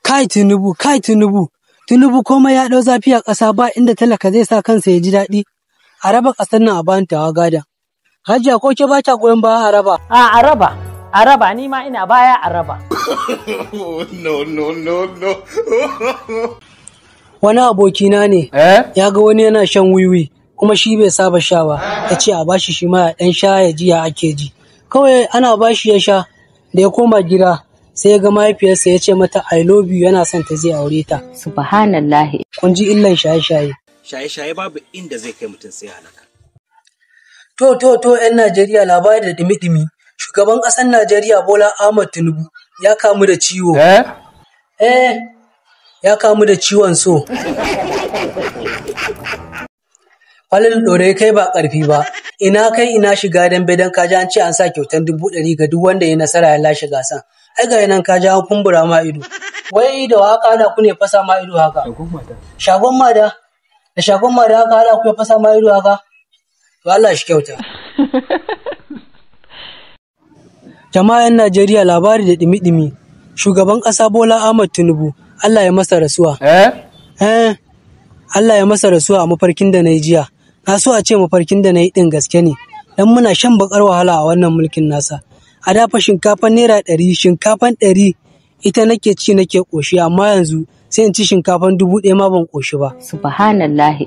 Kai Tinubu, komai ya ɗau zafi a ƙasa ba inda talaka zai sa kansa ya ji daɗi. A raba ƙasar nan a bani tawa gada. Hajiya ko ke ba ta goyon baya a raba? A raba ni ma ina baya a raba. No. Wani abokina ne, ya ga wani yana shan wiwi, kuma shi bai saba sha ba, ya ce a bashi shi ma ya ɗan sha ya ji ya ake ji. Kawai ana bashi ya sha, da ya koma gida, sai ya ga mahaifiyarsa ya ce mata I love you yana son ta zai aure ta. Subhanallahi. Kun ji illan shaye-shaye. Shaye-shaye babu inda zai kai mutum sai halaka. To, 'yan Najeriya labari da dimi-dimi. Shugaban ƙasar Najeriya Bola Ahmed Tinubu ya kamu da ciwo. Ya kamu da ciwon so. Falil ɗore kai ba ƙarfi ba. Ina kai ina shiga dambe don kaji an ce an sa kyautar 100,000 ga duk wanda ya nasara ya lashe gasan. Ai ga nan kaji an kumbura ma ido. Wai da haka hada ku ne fasa ma ido haka. Shagon mada. Da shagon mada haka hada ku ya fasa ma ido haka. To Allah shi kyauta. Jama'an Najeriya labari da dimi-dimi. Shugaban ƙasa Bola Ahmed Tinubu Allah ya masa rasuwa. Allah ya masa rasuwa a mafarkin da na yi jiya. Na so a ce mafarkin da na yi ɗin gaske ne. Dan muna shan bakar wahala a wannan mulkin nasa. A dafa shinkafan naira 100, shinkafan 100 ita nake ci nake ƙoshi, amma yanzu sai in ci shinkafan 1000 ma ban ƙoshi ba. Subhanallahi.